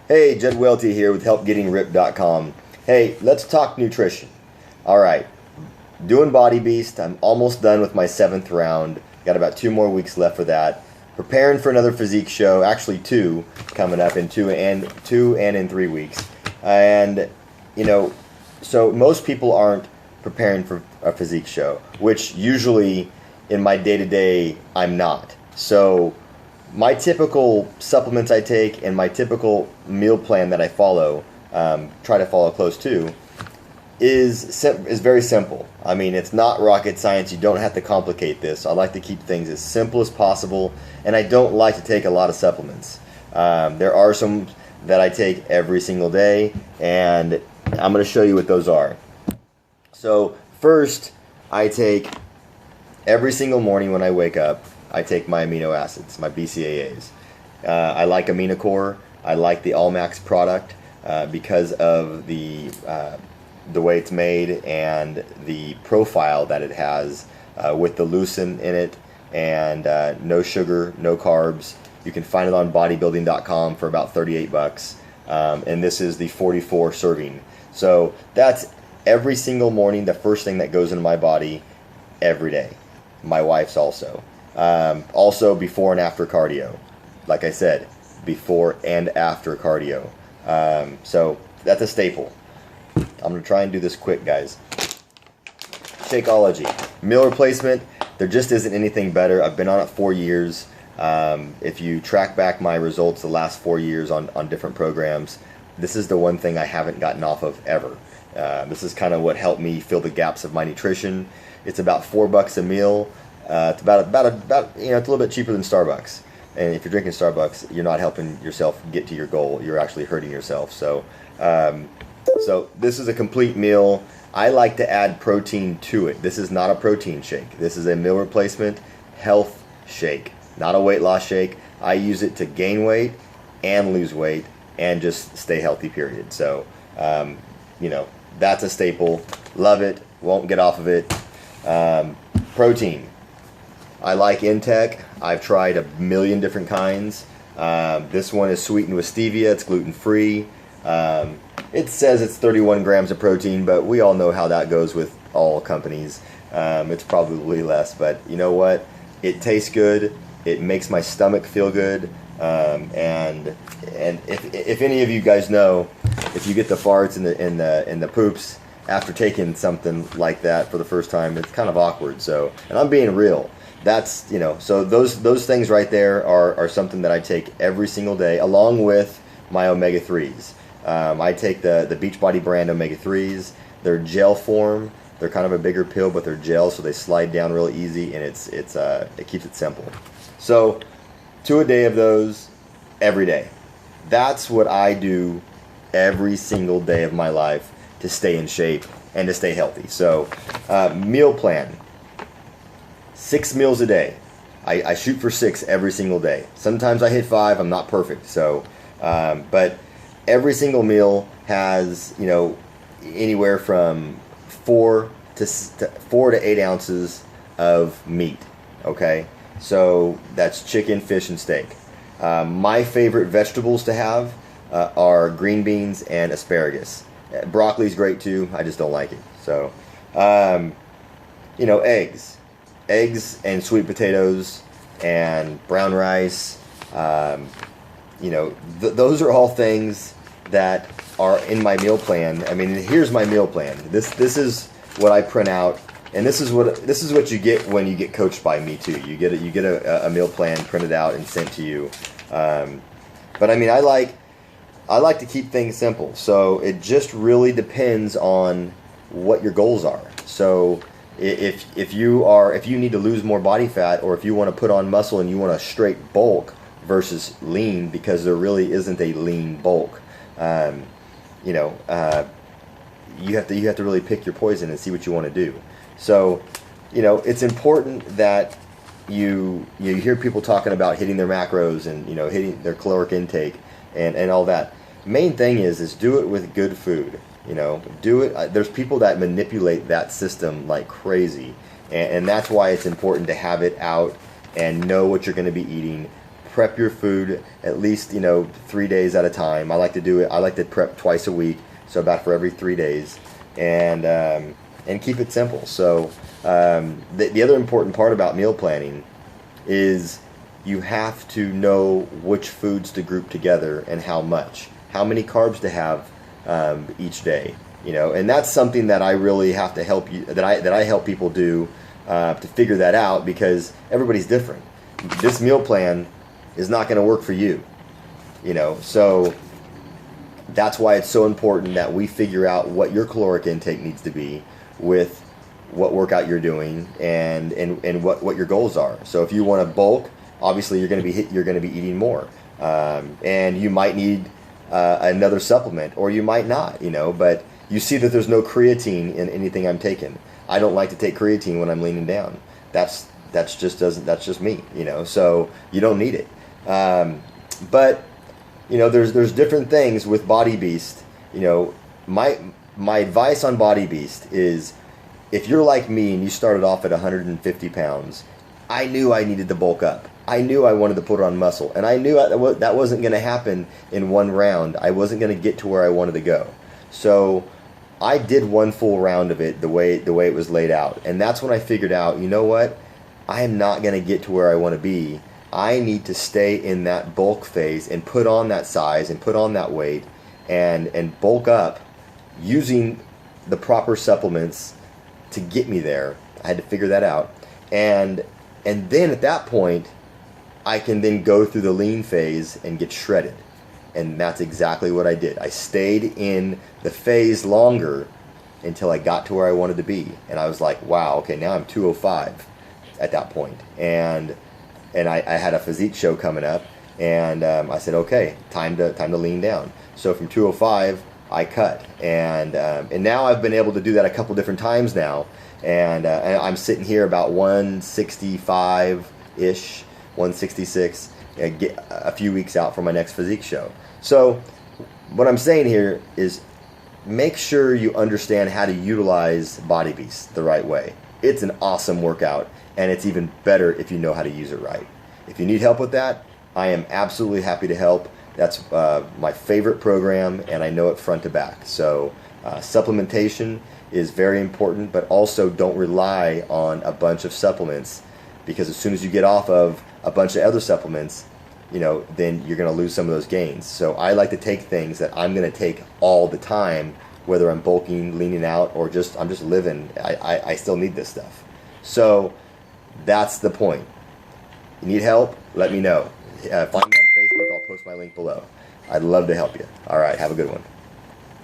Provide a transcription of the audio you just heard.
Hey, Judd Welte here with HelpGettingRipped.com. Hey, let's talk nutrition. Alright, doing Body Beast. I'm almost done with my 7th round. Got about 2 more weeks left for that. Preparing for another physique show, actually 2, coming up in 2 and in 3 weeks. And, so most people aren't preparing for a physique show, which usually in my day-to-day I'm not. So my typical supplements I take and my typical meal plan that I follow, try to follow close to, is very simple. I mean, it's not rocket science. You don't have to complicate this. I like to keep things as simple as possible, and I don't like to take a lot of supplements. There are some that I take every single day, and I'm going to show you what those are. So first, I take every single morning when I wake up, I take my amino acids, my BCAAs. I like AminoCore. I like the Allmax product because of the way it's made and the profile that it has with the leucine in it and no sugar, no carbs. You can find it on bodybuilding.com for about 38 bucks. And this is the 44 serving. So that's every single morning, the first thing that goes into my body every day. My wife's also. Also before and after cardio. Like I said, before and after cardio. So that's a staple. I'm going to try and do this quick, guys. Shakeology. Meal replacement. There just isn't anything better. I've been on it 4 years. If you track back my results the last 4 years on different programs, this is the one thing I haven't gotten off of ever. This is kind of what helped me fill the gaps of my nutrition. It's about $4 a meal. It's about it's a little bit cheaper than Starbucks. And if you're drinking Starbucks, you're not helping yourself get to your goal. You're actually hurting yourself. So, so this is a complete meal. I like to add protein to it. This is not a protein shake. This is a meal replacement health shake, not a weight loss shake. I use it to gain weight and lose weight and just stay healthy, period. So, that's a staple. Love it. Won't get off of it. Protein. I like Intech. I've tried a million different kinds. This one is sweetened with stevia. It's gluten-free. It says it's 31 grams of protein, but we all know how that goes with all companies. It's probably less, but you know what? It tastes good. It makes my stomach feel good. And if any of you guys know, if you get the farts and the poops after taking something like that for the first time, it's kind of awkward. So, and I'm being real. That's, so those things right there are something that I take every single day, along with my omega-3s. I take the Beachbody brand omega-3s. They're gel form. They're kind of a bigger pill, but they're gel, so they slide down real easy, and it keeps it simple. So 2 a day of those every day. That's what I do every single day of my life to stay in shape and to stay healthy. So meal plan. 6 meals a day. I shoot for 6 every single day. Sometimes I hit 5. I'm not perfect. So, but every single meal has, anywhere from 4 to 8 ounces of meat. Okay, so that's chicken, fish, and steak. My favorite vegetables to have are green beans and asparagus. Broccoli's great too. I just don't like it. So, eggs and sweet potatoes and brown rice. Those are all things that are in my meal plan. I mean, here's my meal plan. This is what I print out, and this is what you get when you get coached by me too. You get a meal plan printed out and sent to you. But I mean, I like to keep things simple. So it just really depends on what your goals are. So if you need to lose more body fat, or if you want to put on muscle and you want a straight bulk versus lean, because there really isn't a lean bulk, you have to really pick your poison and see what you want to do. So, it's important that you hear people talking about hitting their macros and hitting their caloric intake and all that. Main thing is do it with good food. Do it. There's people that manipulate that system like crazy, and that's why it's important to have it out and know what you're going to be eating prep your food at least, 3 days at a time. I like to do it. I like to prep twice a week, so about for every 3 days, and keep it simple. So the other important part about meal planning is you have to know which foods to group together and how much, how many carbs to have each day. And that's something that I really have to help you, that I help people do to figure that out, because everybody's different. This meal plan is not going to work for you, so that's why it's so important that we figure out what your caloric intake needs to be with what workout you're doing and what your goals are. So if you want to bulk, obviously you're going to be eating more, and you might need another supplement, or you might not, but you see that there's no creatine in anything I'm taking. I don't like to take creatine when I'm leaning down. That's just me, so you don't need it. But there's different things with Body Beast. My advice on Body Beast is, if you're like me and you started off at 150 pounds, I knew I needed to bulk up. I knew I wanted to put on muscle, and I knew that wasn't going to happen in one round. I wasn't going to get to where I wanted to go. So I did one full round of it the way it was laid out, and that's when I figured out, you know what? I am not going to get to where I want to be. I need to stay in that bulk phase and put on that size and put on that weight and bulk up using the proper supplements to get me there. I had to figure that out. And then at that point, I can then go through the lean phase and get shredded. And that's exactly what I did. I stayed in the phase longer until I got to where I wanted to be. And I was like, wow, okay, now I'm 205 at that point. And I had a physique show coming up, and I said, okay, time to lean down. So from 205, I cut. And now I've been able to do that a couple different times now. And I'm sitting here about 165-ish, 166, get a few weeks out from my next physique show. So what I'm saying here is, make sure you understand how to utilize Body Beast the right way. It's an awesome workout, and it's even better if you know how to use it right. If you need help with that, I am absolutely happy to help. That's my favorite program, and I know it front to back. So supplementation is very important, but also don't rely on a bunch of supplements, because as soon as you get off of a bunch of other supplements, then you're going to lose some of those gains. So I like to take things that I'm going to take all the time, whether I'm bulking, leaning out, or I'm just living. I still need this stuff. So that's the point. You need help? Let me know. Find me on Facebook. I'll post my link below. I'd love to help you. All right. Have a good one.